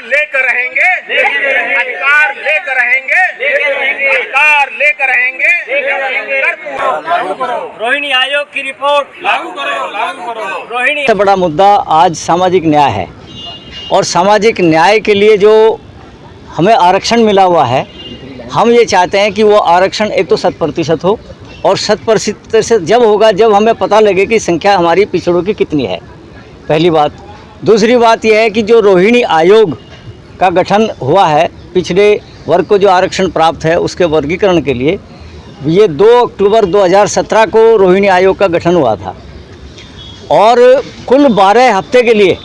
लेकर रहेंगे, अधिकार लेकर रहेंगे, अधिकार लेकर रहेंगे। रोहिणी आयोग की रिपोर्ट लागू करो। रोहिणी सबसे बड़ा मुद्दा आज सामाजिक न्याय है और सामाजिक न्याय के लिए जो हमें आरक्षण मिला हुआ है, हम ये चाहते हैं कि वो आरक्षण एक तो 100% हो और 100% जब होगा जब हमें पता लगे कि संख्या हमारी पिछड़ों की कितनी है, पहली बात। दूसरी बात यह है कि जो रोहिणी आयोग का गठन हुआ है पिछड़े वर्ग को जो आरक्षण प्राप्त है उसके वर्गीकरण के लिए, ये 2 अक्टूबर 2017 को रोहिणी आयोग का गठन हुआ था और कुल 12 हफ्ते के लिए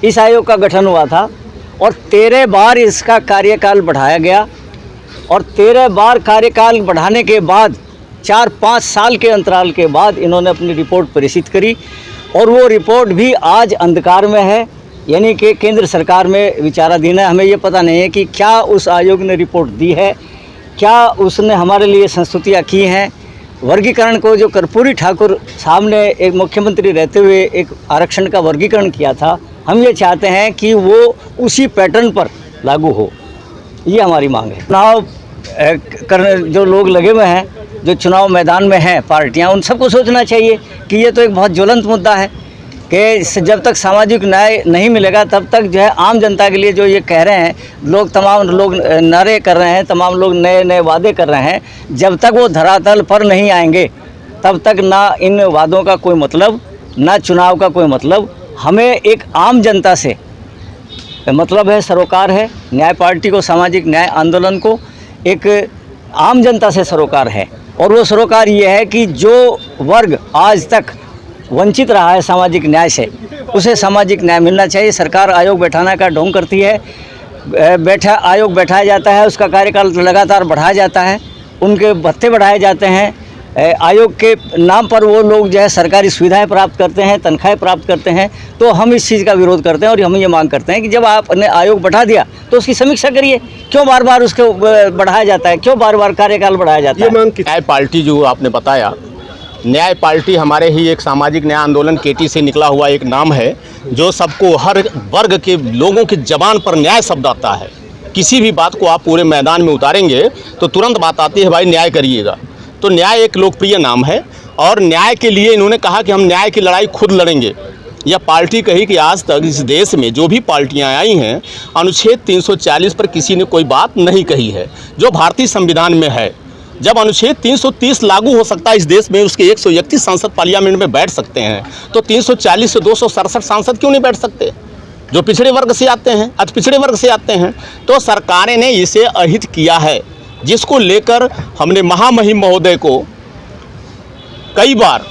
इस आयोग का गठन हुआ था और 13 बार इसका कार्यकाल बढ़ाया गया और 13 बार कार्यकाल बढ़ाने के बाद 4-5 साल के अंतराल के बाद इन्होंने अपनी रिपोर्ट प्रेषित करी और वो रिपोर्ट भी आज अंधकार में है, यानी कि केंद्र सरकार में विचाराधीन है। हमें ये पता नहीं है कि क्या उस आयोग ने रिपोर्ट दी है, क्या उसने हमारे लिए संस्तुतियाँ की हैं। वर्गीकरण को जो कर्पूरी ठाकुर साहब ने एक मुख्यमंत्री रहते हुए एक आरक्षण का वर्गीकरण किया था, हम ये चाहते हैं कि वो उसी पैटर्न पर लागू हो, ये हमारी मांग है। चुनाव करने जो लोग लगे हुए हैं, जो चुनाव मैदान में हैं पार्टियां, उन सबको सोचना चाहिए कि ये तो एक बहुत ज्वलंत मुद्दा है कि जब तक सामाजिक न्याय नहीं मिलेगा तब तक जो है आम जनता के लिए जो ये कह रहे हैं लोग, तमाम लोग नारे कर रहे हैं, तमाम लोग नए नए वादे कर रहे हैं, जब तक वो धरातल पर नहीं आएंगे तब तक ना इन वादों का कोई मतलब, ना चुनाव का कोई मतलब। हमें एक आम जनता से मतलब है, सरोकार है न्याय पार्टी को, सामाजिक न्याय आंदोलन को एक आम जनता से सरोकार है और वो सरोकार ये है कि जो वर्ग आज तक वंचित रहा है सामाजिक न्याय से, उसे सामाजिक न्याय मिलना चाहिए। सरकार आयोग बैठाने का ढोंग करती है, आयोग बैठाया जाता है, उसका कार्यकाल लगातार बढ़ाया जाता है, उनके भत्ते बढ़ाए जाते हैं, आयोग के नाम पर वो लोग जो है सरकारी सुविधाएं प्राप्त करते हैं, तनख्वाहें प्राप्त करते हैं। तो हम इस चीज़ का विरोध करते हैं और हम ये मांग करते हैं कि जब आपने आयोग बढ़ा दिया तो उसकी समीक्षा करिए, क्यों बार बार उसको बढ़ाया जाता है, क्यों बार बार कार्यकाल बढ़ाया जाता है। न्याय पार्टी जो आपने बताया, न्याय पार्टी हमारे ही एक सामाजिक न्याय आंदोलन केटी से निकला हुआ एक नाम है जो सबको, हर वर्ग के लोगों की ज़बान पर न्याय शब्द आता है। किसी भी बात को आप पूरे मैदान में उतारेंगे तो तुरंत बात आती है, भाई न्याय करिएगा। तो न्याय एक लोकप्रिय नाम है और न्याय के लिए इन्होंने कहा कि हम न्याय की लड़ाई खुद लड़ेंगे। यह पार्टी कही कि आज तक इस देश में जो भी पार्टियां आई हैं, अनुच्छेद 340 पर किसी ने कोई बात नहीं कही है जो भारतीय संविधान में है। जब अनुच्छेद 330 लागू हो सकता है इस देश में, उसके 131 सांसद पार्लियामेंट में बैठ सकते हैं, तो 340 से 267 सांसद क्यों नहीं बैठ सकते जो पिछड़े वर्ग से आते हैं, अति पिछड़े वर्ग से आते हैं। तो सरकारें ने इसे अहित किया है, जिसको लेकर हमने महामहिम महोदय को कई बार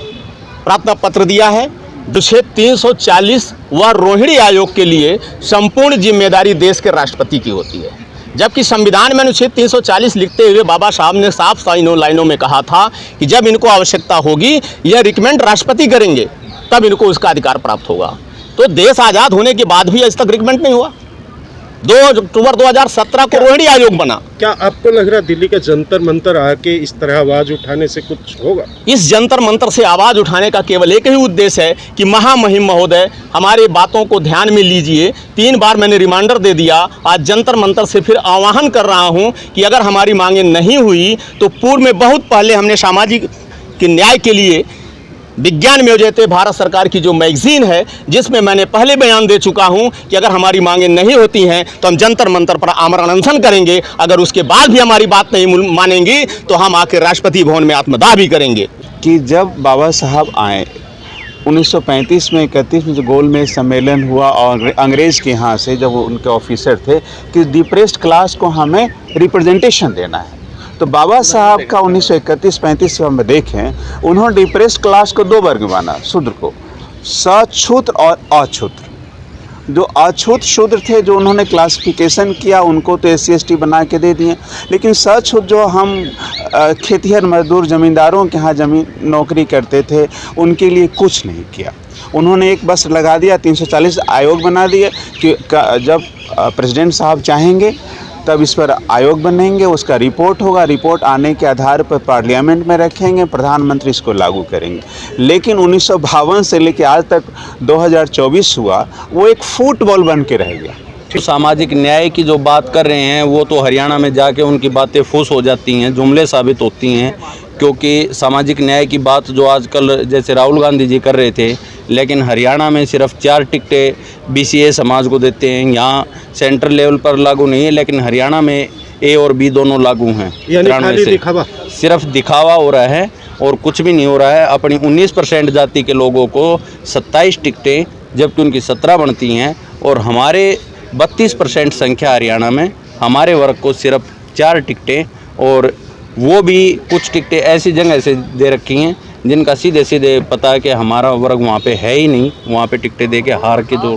प्रार्थना पत्र दिया है। अनुच्छेद 340 व रोहिणी आयोग के लिए संपूर्ण जिम्मेदारी देश के राष्ट्रपति की होती है, जबकि संविधान में अनुच्छेद 340 लिखते हुए बाबा साहब ने साफ लाइनों में कहा था कि जब इनको आवश्यकता होगी यह रिकमेंड राष्ट्रपति करेंगे, तब इनको उसका अधिकार प्राप्त होगा। तो देश आज़ाद होने के बाद भी आज तक रिकमेंड नहीं हुआ। 2 अक्टूबर 2017 को रोहिणी आयोग बना। क्या आपको लग रहा है दिल्ली के जंतर मंतर आके इस तरह आवाज उठाने से कुछ होगा? इस जंतर मंतर से आवाज उठाने का केवल एक ही उद्देश्य है कि महामहिम महोदय हमारी बातों को ध्यान में लीजिए। 3 बार मैंने रिमाइंडर दे दिया, आज जंतर मंतर से फिर आह्वान कर रहा हूं कि अगर हमारी मांगें नहीं हुई तो पूर्व में बहुत पहले हमने सामाजिक के न्याय के लिए विज्ञान में योजते भारत सरकार की जो मैगजीन है, जिसमें मैंने पहले बयान दे चुका हूं कि अगर हमारी मांगें नहीं होती हैं तो हम जंतर मंतर पर आमरण अनशन करेंगे। अगर उसके बाद भी हमारी बात नहीं मानेंगी तो हम आके राष्ट्रपति भवन में आत्मदाह भी करेंगे। कि जब बाबा साहब आए 1935 में 31 में जो गोलमेज सम्मेलन हुआ और अंग्रेज़ के यहाँ से जब उनके ऑफिसर थे कि डिप्रेस्ड क्लास को हमें रिप्रेजेंटेशन देना है, तो बाबा साहब का 1931-35 में हम देखें, उन्होंने डिप्रेस्ड क्लास को 2 वर्ग माना, शूद्र को, सछूद्र और अछूद्र। जो अछूत शूद्र थे, जो उन्होंने क्लासिफिकेशन किया, उनको तो SC/ST बना के दे दिए, लेकिन सछूद्र जो हम खेतिहर मजदूर ज़मींदारों के यहाँ ज़मीन नौकरी करते थे, उनके लिए कुछ नहीं किया। उन्होंने एक बस लगा दिया, 340 आयोग बना दिए कि जब प्रेसिडेंट साहब चाहेंगे तब इस पर आयोग बनेंगे, उसका रिपोर्ट होगा, रिपोर्ट आने के आधार पर पार्लियामेंट में रखेंगे, प्रधानमंत्री इसको लागू करेंगे। लेकिन 1952 से लेकर आज तक 2024 हुआ, वो एक फुटबॉल बन के रह गया। सामाजिक न्याय की जो बात कर रहे हैं वो तो हरियाणा में जाके उनकी बातें फूस हो जाती हैं, जुमले साबित होती हैं, क्योंकि सामाजिक न्याय की बात जो आजकल जैसे राहुल गांधी जी कर रहे थे, लेकिन हरियाणा में सिर्फ 4 टिकटें BCA समाज को देते हैं। यहाँ सेंट्रल लेवल पर लागू नहीं है, लेकिन हरियाणा में A और B दोनों लागू हैं। यानी खाली दिखावा, सिर्फ दिखावा हो रहा है और कुछ भी नहीं हो रहा है। अपनी 19% जाति के लोगों को 27 टिकटें, जबकि उनकी 17 बनती हैं, और हमारे 32% संख्या हरियाणा में, हमारे वर्ग को सिर्फ 4 टिकटें, और वो भी कुछ टिकटें ऐसी जगह से दे रखी हैं जिनका सीधे सीधे पता है कि हमारा वर्ग वहाँ पे है ही नहीं, वहाँ पे टिकटें दे के हार के जो